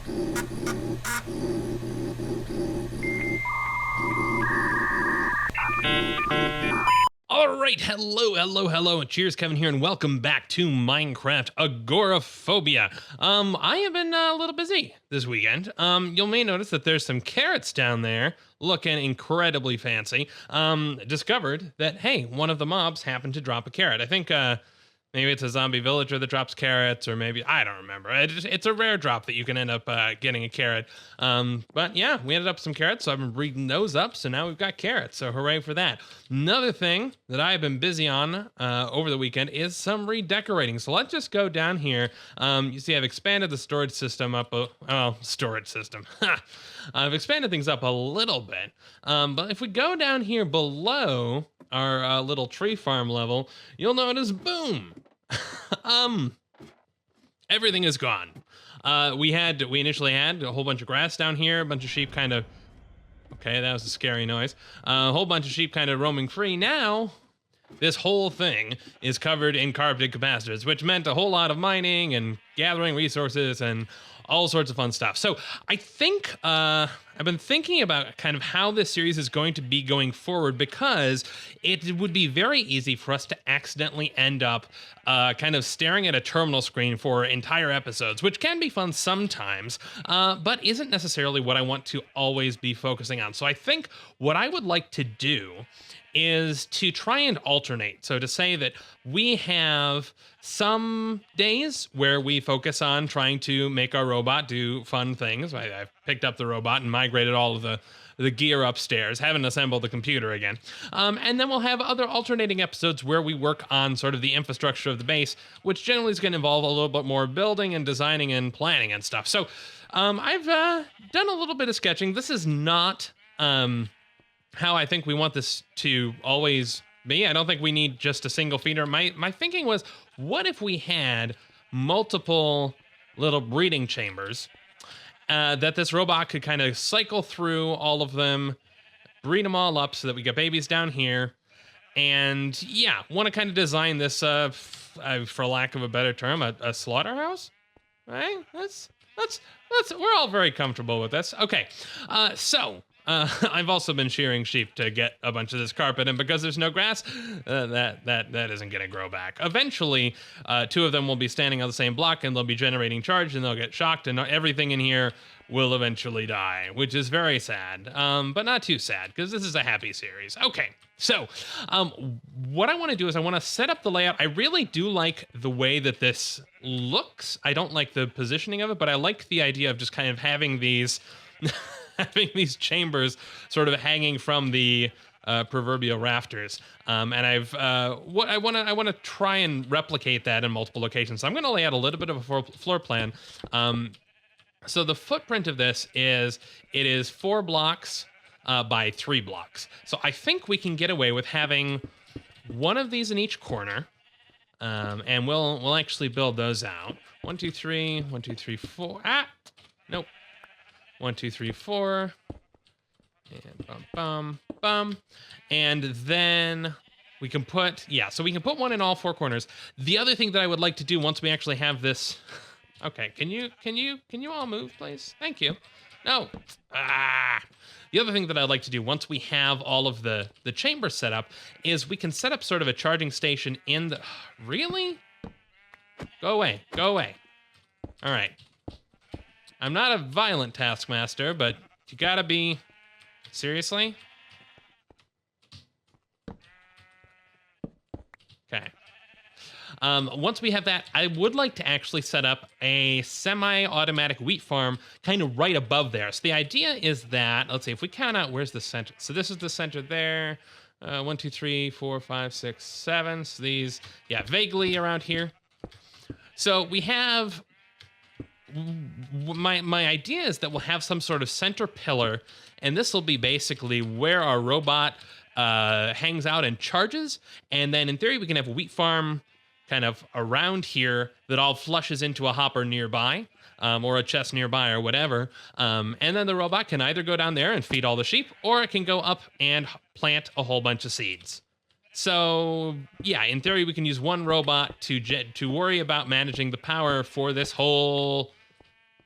All right, hello, and cheers, Kevin here, and welcome back to Minecraft Agoraphobia. I have been a little busy this weekend. You may notice that there's some carrots down there, looking incredibly fancy. Discovered that, hey, one of the mobs happened to drop a carrot. I think, maybe it's a zombie villager that drops carrots, or maybe, I don't remember. It's a rare drop that you can end up getting a carrot. But yeah, we ended up with some carrots, so I've been breeding those up, so now we've got carrots, so hooray for that. Another thing that I've been busy on over the weekend is some redecorating. So let's just go down here. You see I've expanded the storage system up, storage system. I've expanded things up a little bit. But if we go down here below our little tree farm level, you'll notice, boom, everything is gone. We initially had a whole bunch of grass down here, a bunch of sheep kind of, okay, that was a scary noise. A whole bunch of sheep kind of roaming free. Now, this whole thing is covered in carpeted capacitors, which meant a whole lot of mining and gathering resources and all sorts of fun stuff. So I think I've been thinking about kind of how this series is going to be going forward, because it would be very easy for us to accidentally end up kind of staring at a terminal screen for entire episodes, which can be fun sometimes, but isn't necessarily what I want to always be focusing on. So I think what I would like to do is to try and alternate. So to say that we have some days where we focus on trying to make our robot do fun things. I've picked up the robot and migrated all of the gear upstairs, haven't assembled the computer again. And then we'll have other alternating episodes where we work on sort of the infrastructure of the base, which generally is going to involve a little bit more building and designing and planning and stuff. So I've done a little bit of sketching. This is not how I think we want this to always be. I don't think we need just a single feeder. My thinking was, what if we had multiple little breeding chambers that this robot could kind of cycle through all of them, breed them all up so that we get babies down here. And yeah, want to kind of design this, for lack of a better term, a slaughterhouse, right? We're all very comfortable with this. Okay, so I've also been shearing sheep to get a bunch of this carpet, and because there's no grass, that isn't going to grow back. Eventually, two of them will be standing on the same block, and they'll be generating charge, and they'll get shocked, and everything in here will eventually die, which is very sad, but not too sad, because this is a happy series. Okay, so what I want to do is I want to set up the layout. I really do like the way that this looks. I don't like the positioning of it, but I like the idea of just kind of having these having these chambers sort of hanging from the proverbial rafters. And I want to try and replicate that in multiple locations. So I'm going to lay out a little bit of a floor plan. So the footprint of this is, it is 4 blocks by 3 blocks. So I think we can get away with having one of these in each corner. And we'll actually build those out. 1, 2, 3, 1, 2, 3, 4. Ah, nope. 1, 2, 3, 4. And bum, bum, bum. And then we can put, so we can put one in all 4 corners. The other thing that I would like to do once we actually have this, okay, can you all move, please? Thank you. No. The other thing that I'd like to do once we have all of the chambers set up is we can set up sort of a charging station in the, really? Go away. All right. I'm not a violent taskmaster, but you gotta be, seriously? Okay. Once we have that, I would like to actually set up a semi-automatic wheat farm kind of right above there. So the idea is that, let's see, if we count out, where's the center? So this is the center there. 1, 2, 3, 4, 5, 6, 7. So these, vaguely around here. So we have, my idea is that we'll have some sort of center pillar, and this will be basically where our robot hangs out and charges. And then in theory, we can have a wheat farm kind of around here that all flushes into a hopper nearby, or a chest nearby or whatever. And then the robot can either go down there and feed all the sheep, or it can go up and plant a whole bunch of seeds. So yeah, in theory, we can use one robot to worry about managing the power for this whole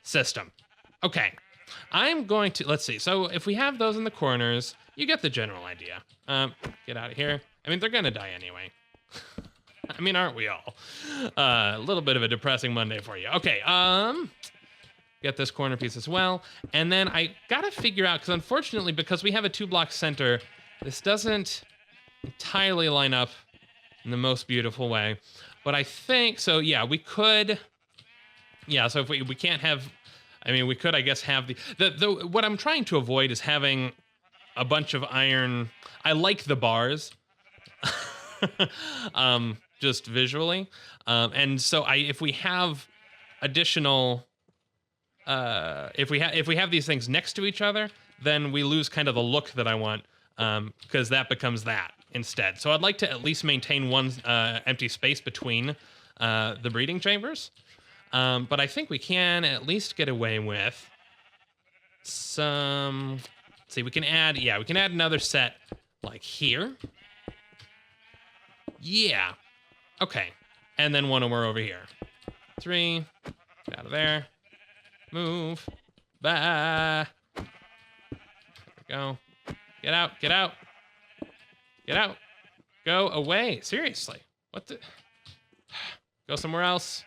system. Okay. I'm going to, let's see. So if we have those in the corners, you get the general idea. Get out of here. I mean, they're going to die anyway. I mean, aren't we all? A little bit of a depressing Monday for you. Okay, get this corner piece as well. And then I gotta figure out, because unfortunately, because we have a 2-block center, this doesn't entirely line up in the most beautiful way. But I think, so yeah, we could, yeah, so if we can't have, I mean, we could, I guess, have the what I'm trying to avoid is having a bunch of iron. I like the bars. Just visually. And so if we have additional, if we have these things next to each other, then we lose kind of the look that I want, because that becomes that instead. So I'd like to at least maintain one empty space between the breeding chambers. But I think we can at least get away with some, let's see, we can add another set like here. Yeah. Okay. And then one more over here. 3. Get out of there. Move. Bye. There we go. Get out. Get out. Get out. Go away. Seriously. What the? Go somewhere else.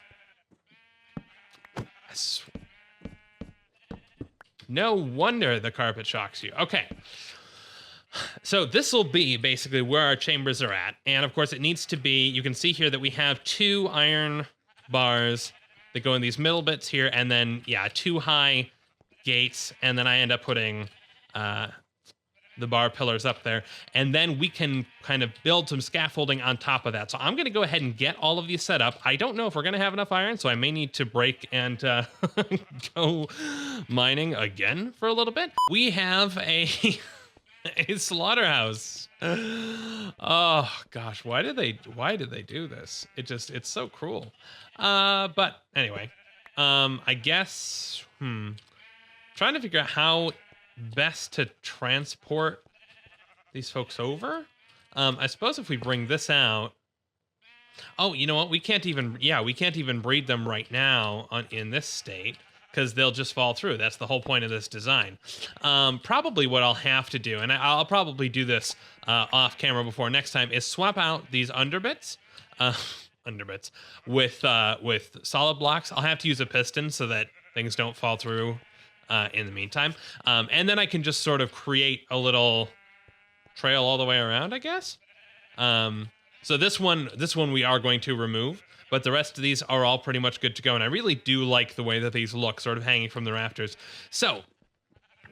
No wonder the carpet shocks you. Okay. So this will be basically where our chambers are at. And of course it needs to be, you can see here that we have 2 iron bars that go in these middle bits here. And then, yeah, 2 high gates. And then I end up putting the bar pillars up there. And then we can kind of build some scaffolding on top of that. So I'm going to go ahead and get all of these set up. I don't know if we're going to have enough iron, so I may need to break and go mining again for a little bit. We have a slaughterhouse. Oh gosh, why did they do this? It's so cruel. But anyway, I guess trying to figure out how best to transport these folks over. I suppose if we bring this out. Oh, you know what? We can't even breed them right now in this state, because they'll just fall through. That's the whole point of this design. Probably what I'll have to do, and I'll probably do this off camera before next time, is swap out these underbits, with solid blocks. I'll have to use a piston so that things don't fall through in the meantime. And then I can just sort of create a little trail all the way around, I guess. So this one we are going to remove. But the rest of these are all pretty much good to go. And I really do like the way that these look, sort of hanging from the rafters. So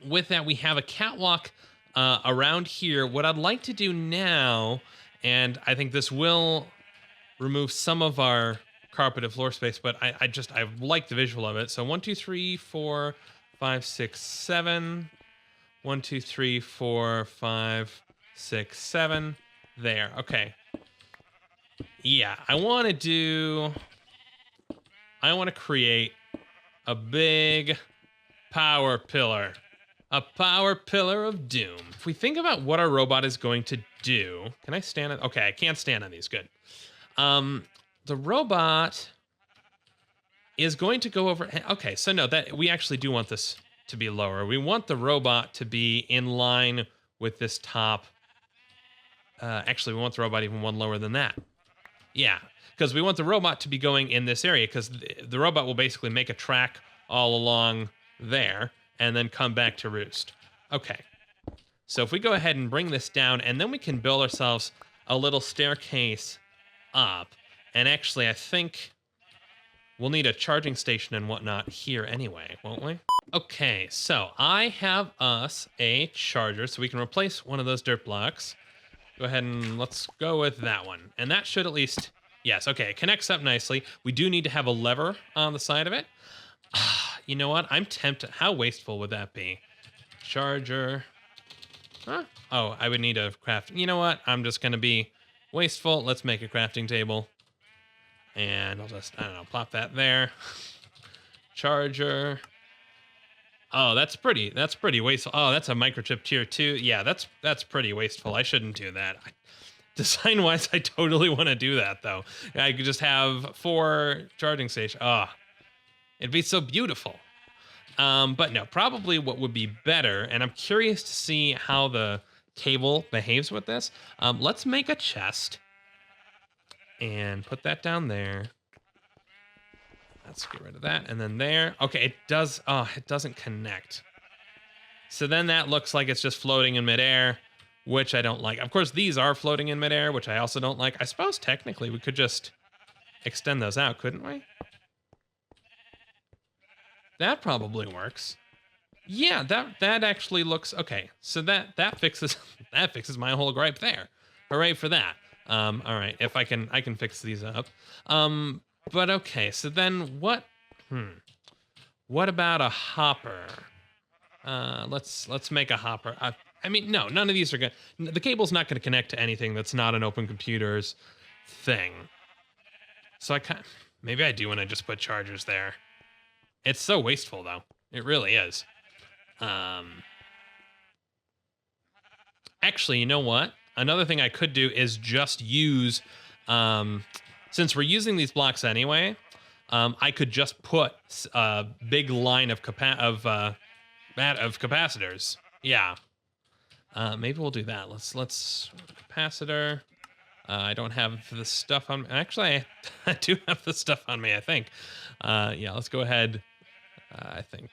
with that, we have a catwalk around here. What I'd like to do now, and I think this will remove some of our carpeted floor space, but I like the visual of it. So 1, 2, 3, 4, 5, 6, 7. 1, 2, 3, 4, 5, 6, 7. There. Okay. Yeah, I want to create a big power pillar. A power pillar of doom. If we think about what our robot is going to do, can I stand on? Okay, I can't stand on these. Good. The robot is going to go over. Okay, so no, that we actually do want this to be lower. We want the robot to be in line with this top. Actually, we want the robot even one lower than that. Yeah, because we want the robot to be going in this area, because the robot will basically make a track all along there and then come back to roost. Okay, so if we go ahead and bring this down, and then we can build ourselves a little staircase up. And actually, I think we'll need a charging station and whatnot here anyway, won't we? Okay, so I have us a charger, so we can replace one of those dirt blocks. Go ahead and let's go with that one. And that should at least, yes, okay, it connects up nicely. We do need to have a lever on the side of it. You know what? I'm tempted. How wasteful would that be? Charger. Huh? Oh, I would need a craft. You know what? I'm just going to be wasteful. Let's make a crafting table. And I'll just, I don't know, plop that there. Charger. Oh, that's pretty wasteful. Oh, that's a microchip tier 2. Yeah, that's pretty wasteful. I shouldn't do that. Design-wise, I totally want to do that, though. I could just have 4 charging stations. Oh, it'd be so beautiful. But no, probably what would be better, and I'm curious to see how the cable behaves with this. Let's make a chest and put that down there. Let's get rid of that. And then there. Okay, it does. Oh, it doesn't connect. So then that looks like it's just floating in midair, which I don't like. Of course, these are floating in midair, which I also don't like. I suppose technically we could just extend those out, couldn't we? That probably works. Yeah, that actually looks okay. So that fixes that fixes my whole gripe there. Hooray for that. All right, if I can fix these up. But okay, so then what? What about a hopper? Let's make a hopper. I mean, no, none of these are good. The cable's not going to connect to anything that's not an Open Computers thing. So maybe I do want to just put chargers there. It's so wasteful, though. It really is. Actually, you know what? Another thing I could do is just use, since we're using these blocks anyway, I could just put a big line of capacitors. Yeah. Maybe we'll do that. Let's capacitor. I don't have the stuff on. Actually, I do have the stuff on me, I think. Yeah, let's go ahead. I think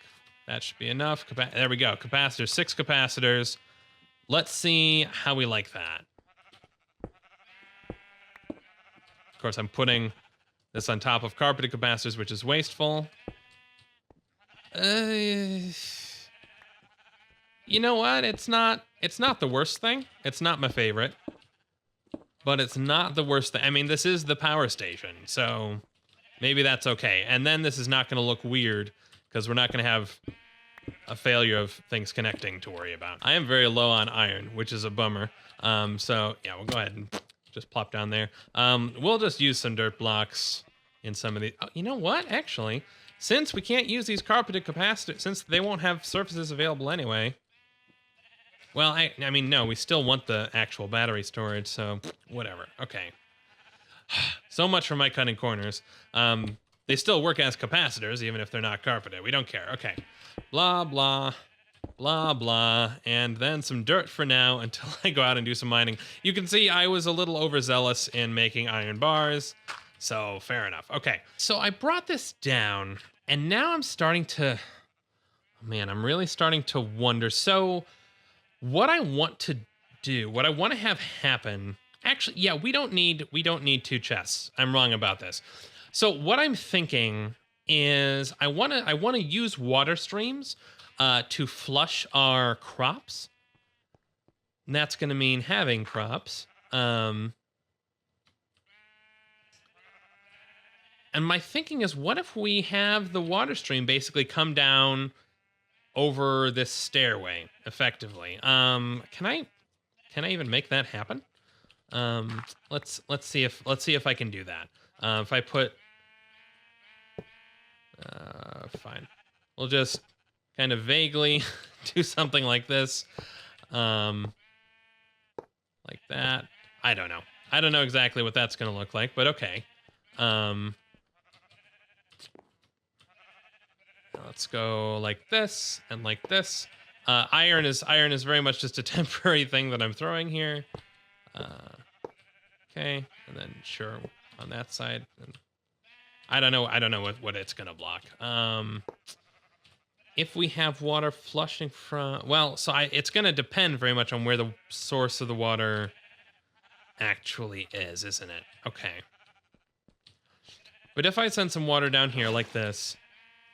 that should be enough. There we go. Capacitors, 6 capacitors. Let's see how we like that. Of course, I'm putting this on top of carpeted capacitors, which is wasteful. You know what? It's not the worst thing. It's not my favorite. But it's not the worst thing. I mean, this is the power station, so maybe that's okay. And then this is not going to look weird because we're not going to have a failure of things connecting to worry about. I am very low on iron, which is a bummer. So yeah, we'll go ahead and just plop down there. We'll just use some dirt blocks in some of these. Oh, you know what? Actually, since we can't use these carpeted capacitors, since they won't have surfaces available anyway. Well, I mean, no, we still want the actual battery storage, so whatever. Okay. So much for my cutting corners. They still work as capacitors, even if they're not carpeted. We don't care. Okay. Blah, blah, blah, blah. And then some dirt for now until I go out and do some mining. You can see I was a little overzealous in making iron bars, so fair enough. Okay. So I brought this down, and now I'm starting to... Man, I'm really starting to wonder. So... what I want to do, what I want to have happen, actually, yeah, we don't need 2 chests. I'm wrong about this. So what I'm thinking is I want to use water streams to flush our crops. And that's going to mean having crops. And my thinking is, what if we have the water stream basically come down over this stairway effectively? Can I even make that happen? Let's see if I can do that. If I put fine. We'll just kind of vaguely do something like this. Like that. I don't know. I don't know exactly what that's going to look like, but okay. Let's go like this and like this. Iron is very much just a temporary thing that I'm throwing here. Okay, and then sure on that side. And I don't know what it's gonna block. If we have water flushing from, well, so it's gonna depend very much on where the source of the water actually is, isn't it? Okay. But if I send some water down here like this.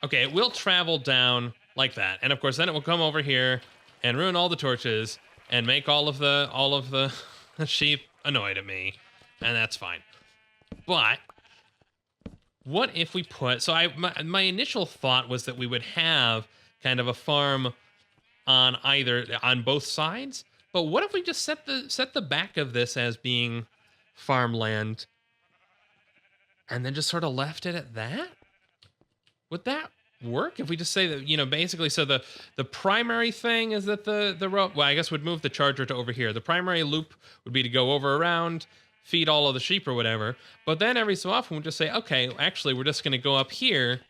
Okay, it will travel down like that, and of course, then it will come over here and ruin all the torches and make all of the sheep annoyed at me, and that's fine. But what if we put? So my initial thought was that we would have kind of a farm on both sides. But what if we just set the back of this as being farmland, and then just sort of left it at that? Would that work if we just say that, basically, so the primary thing is that the rope, well, I guess would move the charger to over here. The primary loop would be to go over around, feed all of the sheep or whatever. But then every so often we'll just say, okay, actually, we're just going to go up here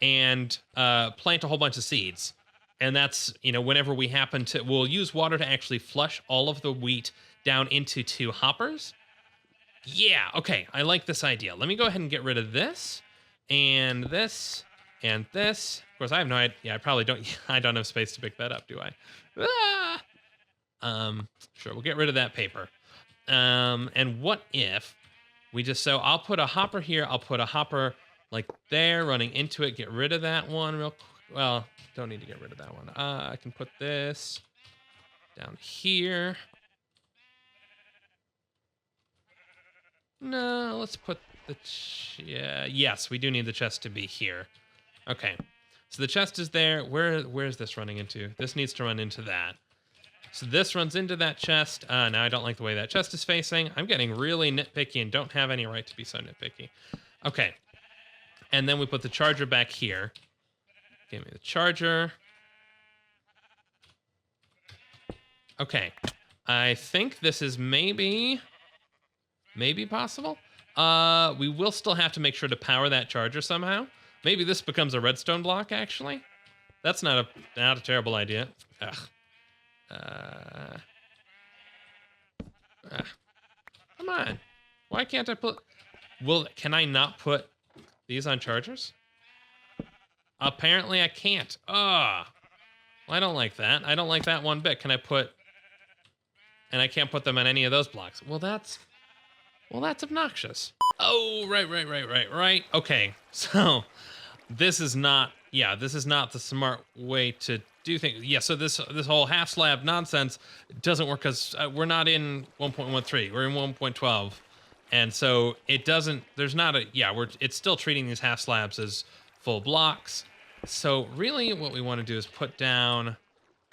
and plant a whole bunch of seeds. And that's, whenever we happen to, we'll use water to actually flush all of the wheat down into 2 hoppers. Yeah, okay, I like this idea. Let me go ahead and get rid of this, and this, and this. Of course, I have no idea. Yeah, I probably don't, I don't have space to pick that up, do I? Sure, we'll get rid of that paper. And what if we just, so I'll put a hopper here, I'll put a hopper like there, running into it, get rid of that one real quick. Well, don't need to get rid of that one. I can put this down here. No, let's put the, yes, we do need the chest to be here. Okay, so the chest is there. Where's this running into? This needs to run into that. So this runs into that chest. Now I don't like the way that chest is facing. I'm getting really nitpicky and don't have any right to be so nitpicky. Okay, and then we put the charger back here. Give me the charger. Okay, I think this is maybe possible. We will still have to make sure to power that charger somehow. Maybe this becomes a redstone block, actually. That's not a terrible idea. Ugh. Come on. Why can't I put... Can I not put these on chargers? Apparently I can't. Well, I don't like that. I don't like that one bit. Can I put... And I can't put them on any of those blocks. Well, that's obnoxious. Oh, right. Okay, so this is not the smart way to do things. Yeah, so this whole half slab nonsense doesn't work because we're not in 1.13. We're in 1.12, and so it doesn't. There's not a it's still treating these half slabs as full blocks. So really, what we want to do is put down,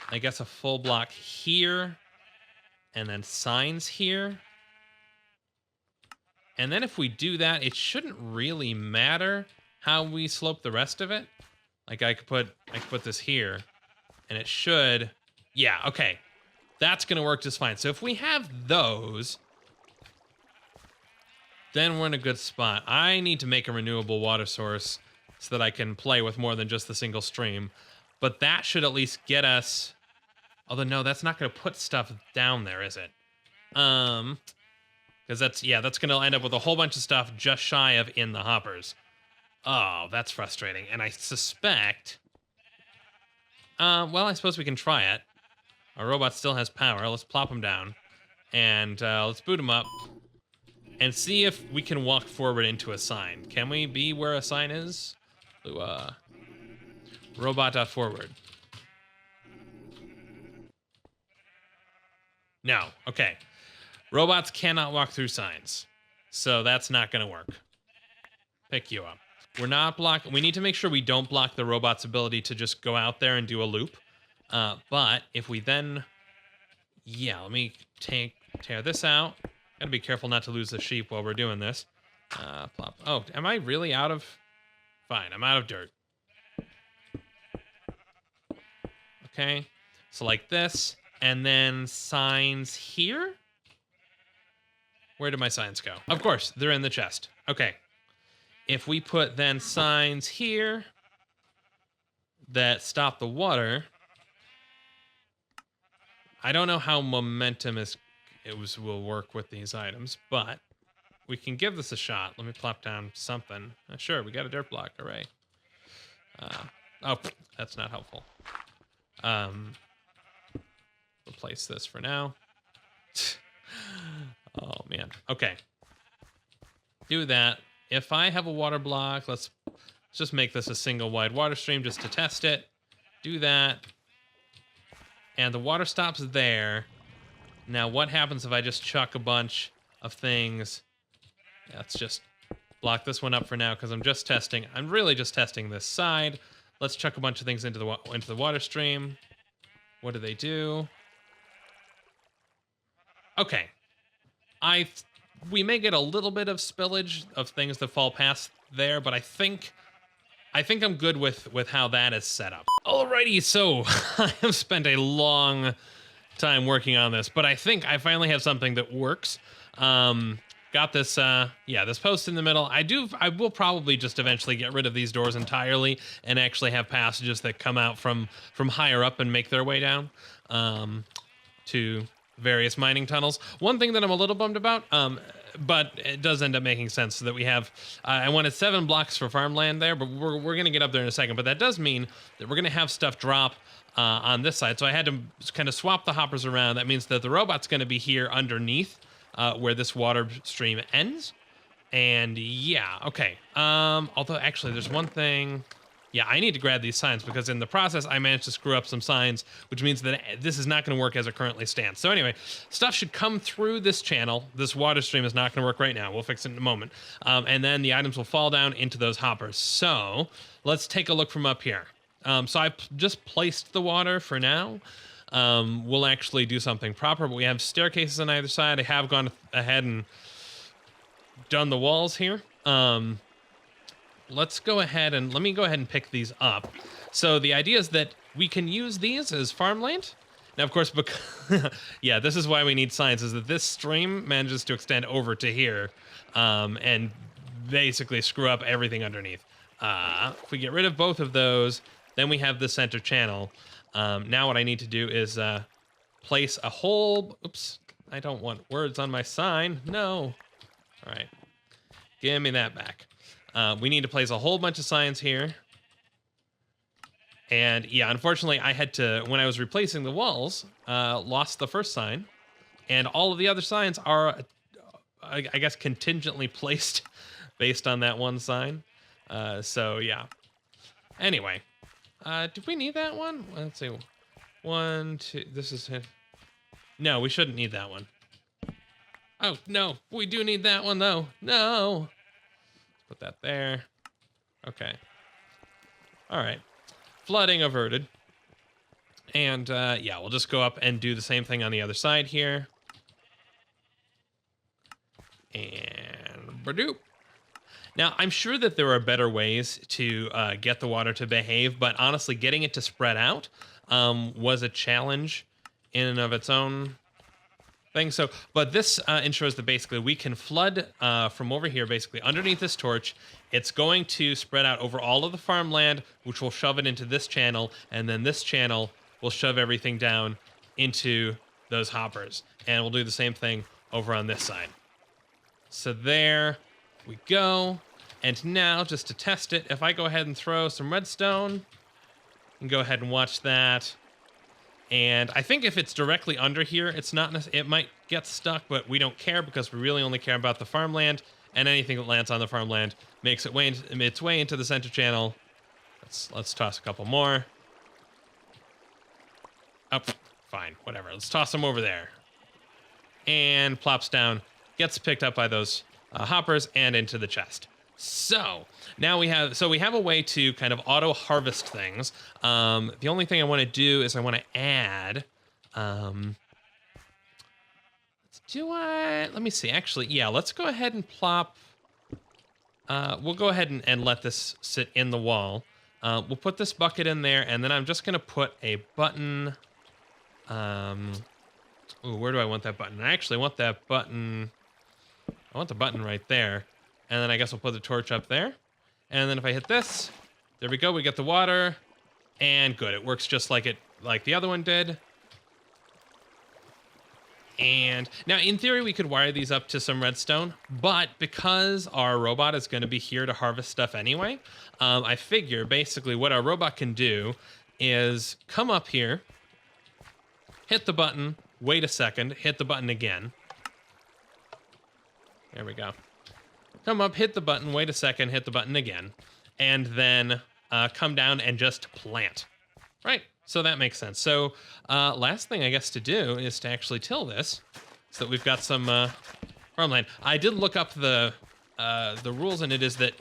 I guess, a full block here, and then signs here. And then if we do that, it shouldn't really matter how we slope the rest of it. Like I could put this here, and it should, yeah, okay. That's gonna work just fine. So if we have those, then we're in a good spot. I need to make a renewable water source so that I can play with more than just the single stream. But that should at least get us, although no, that's not gonna put stuff down there, is it? Because that's going to end up with a whole bunch of stuff just shy of in the hoppers. Oh, that's frustrating. And I suspect... well, I suppose we can try it. Our robot still has power. Let's plop him down. And let's boot him up. And see if we can walk forward into a sign. Can we be where a sign is? Robot.forward. No. Okay. Robots cannot walk through signs, so that's not going to work. Pick you up. We're not blocking. We need to make sure we don't block the robot's ability to just go out there and do a loop. But if we then... Yeah, let me tear this out. Gotta be careful not to lose the sheep while we're doing this. Plop. Oh, am I really out of... Fine, I'm out of dirt. Okay, so like this, and then signs here? Where did my signs go? Of course, they're in the chest. Okay. If we put then signs here that stop the water, I don't know how momentum will work with these items, but we can give this a shot. Let me plop down something. Sure, we got a dirt block. Hooray. Oh, that's not helpful. Replace this for now. Oh, man. Okay. Do that. If I have a water block, let's just make this a single wide water stream just to test it. Do that. And the water stops there. Now, what happens if I just chuck a bunch of things? Let's just block this one up for now because I'm just testing. I'm really just testing this side. Let's chuck a bunch of things into the water stream. What do they do? Okay. We may get a little bit of spillage of things that fall past there, but I think I'm good with how that is set up. Alrighty, so I have spent a long time working on this, but I think I finally have something that works. got this, this post in the middle. I will probably just eventually get rid of these doors entirely and actually have passages that come out from higher up and make their way down to various mining tunnels. One thing that I'm a little bummed about, but it does end up making sense, so that we have, I wanted 7 blocks for farmland there, but we're going to get up there in a second. But that does mean that we're going to have stuff drop on this side. So I had to kind of swap the hoppers around. That means that the robot's going to be here underneath where this water stream ends. And yeah, okay. Although actually there's one thing. Yeah, I need to grab these signs because in the process I managed to screw up some signs, which means that this is not going to work as it currently stands. So anyway, stuff should come through this channel. This water stream is not going to work right now. We'll fix it in a moment. And then the items will fall down into those hoppers. So let's take a look from up here. So I just placed the water for now. We'll actually do something proper, but we have staircases on either side. I have gone ahead and done the walls here. Let's go ahead and let me go ahead and pick these up. So the idea is that we can use these as farmland. Now, of course, because yeah, this is why we need signs, is that this stream manages to extend over to here and basically screw up everything underneath. If we get rid of both of those, then we have the center channel. Now what I need to do is place a whole, oops, I don't want words on my sign. No. All right. Give me that back. We need to place a whole bunch of signs here. And yeah, unfortunately, I had to, when I was replacing the walls, lost the first sign. And all of the other signs are, I guess, contingently placed based on that one sign. So yeah. Anyway, do we need that one? Let's see. 1, 2, this is it. No, we shouldn't need that one. Oh, no, we do need that one, though. No. Put that there. Okay. All right. Flooding averted. And, yeah, we'll just go up and do the same thing on the other side here. And badoop. Now, I'm sure that there are better ways to get the water to behave, but honestly, getting it to spread out was a challenge in and of its own thing. So, but this ensures that basically we can flood from over here, basically underneath this torch. It's going to spread out over all of the farmland, which will shove it into this channel, and then this channel will shove everything down into those hoppers. And we'll do the same thing over on this side. So there we go. And now, just to test it, if I go ahead and throw some redstone, and go ahead and watch that. And I think if it's directly under here, it's not, it might get stuck, but we don't care because we really only care about the farmland, and anything that lands on the farmland makes its way into the center channel. Let's toss a couple more. Oh, fine, whatever. Let's toss them over there. And plops down, gets picked up by those hoppers and into the chest. So now we have a way to kind of auto harvest things. The only thing I want to do is I want to add, let me see, actually, yeah, let's go ahead and plop, we'll go ahead and let this sit in the wall. We'll put this bucket in there, and then I'm just going to put a button, ooh, where do I want that button? I actually want that button, I want the button right there. And then I guess we'll put the torch up there. And then if I hit this, there we go. We get the water, and good. It works just like the other one did. And now, in theory, we could wire these up to some redstone, but because our robot is going to be here to harvest stuff anyway, I figure basically what our robot can do is come up here, hit the button, wait a second, hit the button again. There we go. Come up, hit the button, wait a second, hit the button again, and then come down and just plant. Right, so that makes sense. So last thing I guess to do is to actually till this so that we've got some farmland. I did look up the rules, and it is that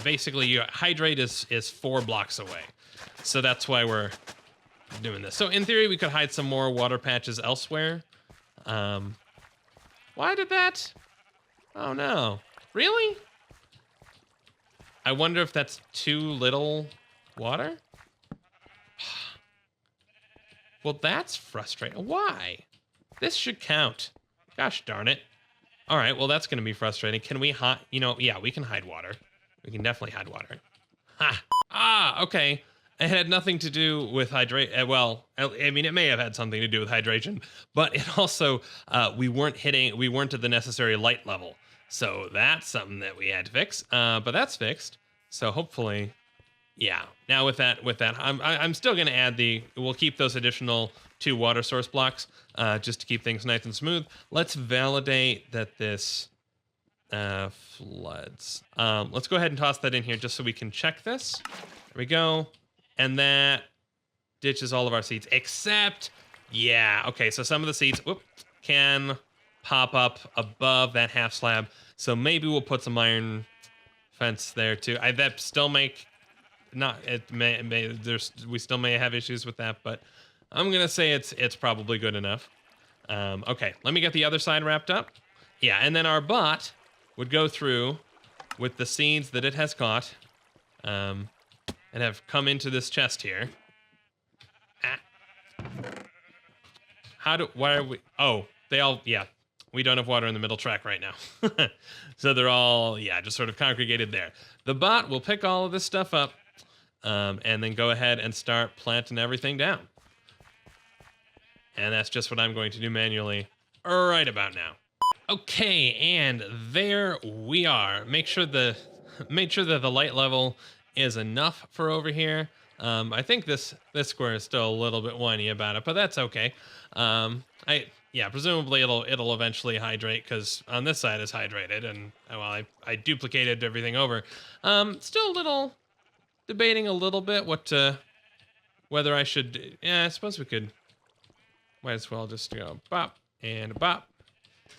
basically your hydrate is 4 blocks away. So that's why we're doing this. So in theory, we could hide some more water patches elsewhere. Why did that? Oh no. Really? I wonder if that's too little water? Well, that's frustrating. Why? This should count. Gosh darn it. All right, well, that's going to be frustrating. Can we hide? You know, yeah, we can hide water. We can definitely hide water. Ha! Ah, okay. It had nothing to do with hydration. Well, I mean, it may have had something to do with hydration, but it also, we weren't at the necessary light level. So that's something that we had to fix. But that's fixed. So hopefully, yeah. Now with that, I'm still going to add we'll keep those additional 2 water source blocks, just to keep things nice and smooth. Let's validate that this floods. Let's go ahead and toss that in here just so we can check this. There we go. And that ditches all of our seeds, except, yeah, okay, so some of the seeds can pop up above that half slab. So maybe we'll put some iron fence there too. That still make not it may we still may have issues with that, but I'm gonna say it's probably good enough. Okay, let me get the other side wrapped up. Yeah, and then our bot would go through with the seeds that it has caught, and have come into this chest here. Why are we? Oh, they all, yeah. We don't have water in the middle track right now. So they're all, yeah, just sort of congregated there. The bot will pick all of this stuff up, and then go ahead and start planting everything down. And that's just what I'm going to do manually right about now. Okay, and there we are. Make sure that the light level is enough for over here. I think this square is still a little bit whiny about it, but that's okay. Yeah, presumably it'll eventually hydrate because on this side is hydrated, and well, I duplicated everything over. Still a little debating a little bit whether I should. Yeah, I suppose we could. Might as well just go bop and bop.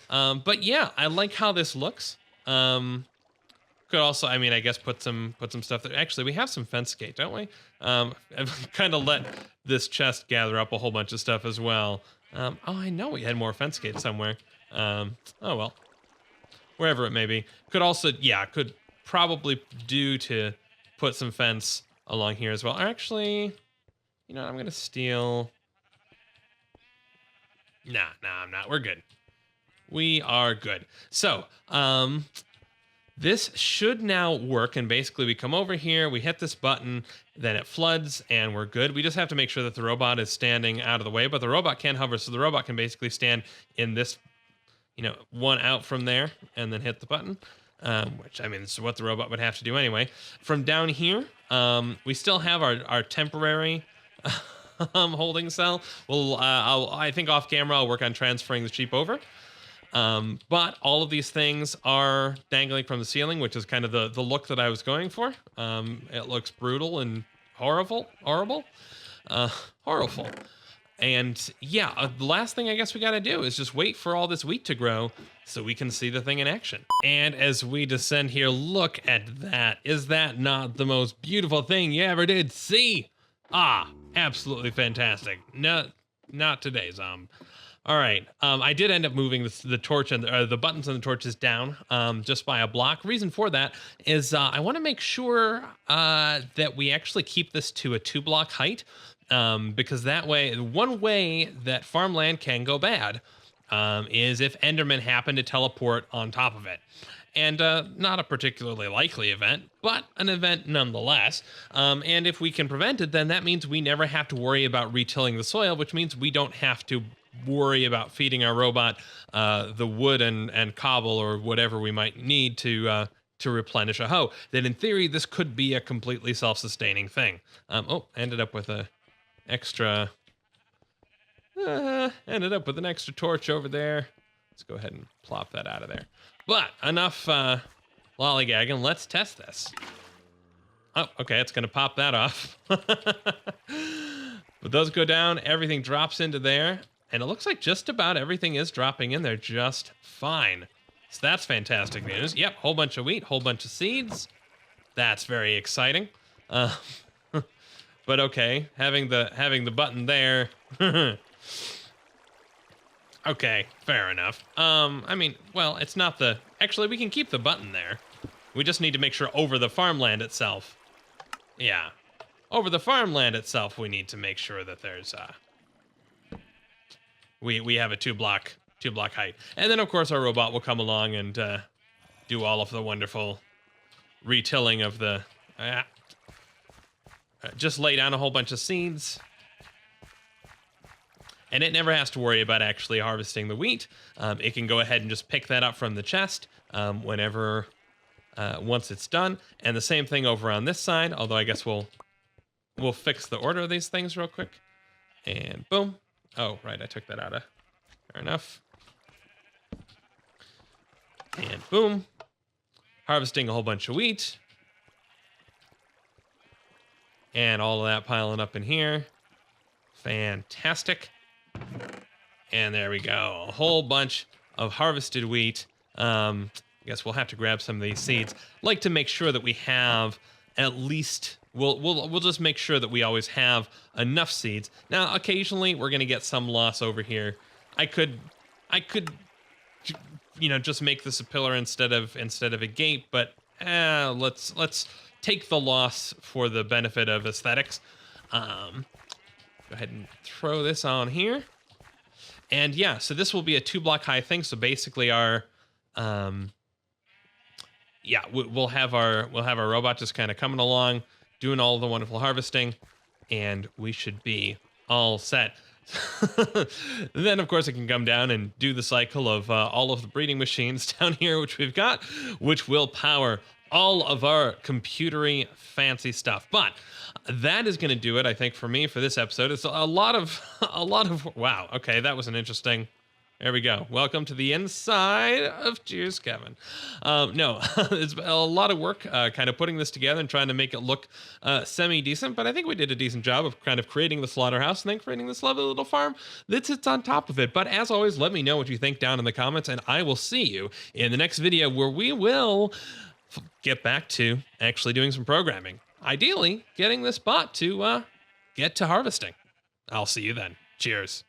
But yeah, I like how this looks. Could also, I mean, I guess put some stuff there. Actually, we have some fence gate, don't we? I've kind of let this chest gather up a whole bunch of stuff as well. Oh, I know we had more fence gate somewhere. Oh well, wherever it may be. Could also, yeah, could probably do to put some fence along here as well. Actually, you know, I'm gonna steal. Nah, I'm not. We're good. We are good. So, this should now work, and basically we come over here, we hit this button, then it floods, and we're good. We just have to make sure that the robot is standing out of the way, but the robot can hover, so the robot can basically stand in this, you know, one out from there, and then hit the button, which, I mean, this is what the robot would have to do anyway. From down here, we still have our temporary holding cell. Well, I think off camera, I'll work on transferring the sheep over. But all of these things are dangling from the ceiling, which is kind of the look that I was going for. It looks brutal and horrible. And yeah, the last thing I guess we got to do is just wait for all this wheat to grow so we can see the thing in action. And as we descend here, look at that. Is that not the most beautiful thing you ever did see? Ah, absolutely fantastic. Not today, All right, I did end up moving the torch and the buttons and the torches down just by a block. Reason for that is I want to make sure that we actually keep this to a 2-block height, because that way, one way that farmland can go bad is if Endermen happen to teleport on top of it. And not a particularly likely event, but an event nonetheless. And if we can prevent it, then that means we never have to worry about retilling the soil, which means we don't have to worry about feeding our robot the wood and cobble or whatever we might need to replenish a hoe. Then in theory, this could be a completely self-sustaining thing. Oh, ended up with an extra torch over there. Let's go ahead and plop that out of there. But enough lollygagging. Let's test this. Oh, okay, it's gonna pop that off. But those go down, everything drops into there, and it looks like just about everything is dropping in there just fine. So that's fantastic news. Yep, whole bunch of wheat, whole bunch of seeds. That's very exciting. But okay, having the button there. Okay, fair enough. I mean, well, it's not the... Actually, we can keep the button there. We just need to make sure over the farmland itself. Yeah. Over the farmland itself, we need to make sure that there's... We have a 2-block 2-block height. And then, of course, our robot will come along and do all of the wonderful retilling of the... just lay down a whole bunch of seeds. And it never has to worry about actually harvesting the wheat. It can go ahead and just pick that up from the chest whenever, once it's done. And the same thing over on this side, although I guess we'll fix the order of these things real quick. And boom. Oh, right, I took that out of... Fair enough. And boom. Harvesting a whole bunch of wheat. And all of that piling up in here. Fantastic. And there we go. A whole bunch of harvested wheat. I guess we'll have to grab some of these seeds. Like to make sure that we have at least... We'll just make sure that we always have enough seeds. Now, occasionally we're gonna get some loss over here. I could, you know, just make this a pillar instead of a gate. But let's take the loss for the benefit of aesthetics. Go ahead and throw this on here. And yeah, so this will be a 2-block high thing. So basically our, yeah, we'll have our robot just kind of coming along, doing all the wonderful harvesting, and we should be all set. Then, of course, it can come down and do the cycle of all of the breeding machines down here, which we've got, which will power all of our computery fancy stuff. But that is going to do it, I think, for me for this episode. It's a lot of, wow. Okay, that was an interesting... There we go. Welcome to the inside of Cheers, Kevin. No, it's a lot of work kind of putting this together and trying to make it look semi-decent, but I think we did a decent job of kind of creating the slaughterhouse and then creating this lovely little farm that sits on top of it. But as always, let me know what you think down in the comments, and I will see you in the next video where we will get back to actually doing some programming. Ideally, getting this bot to get to harvesting. I'll see you then. Cheers.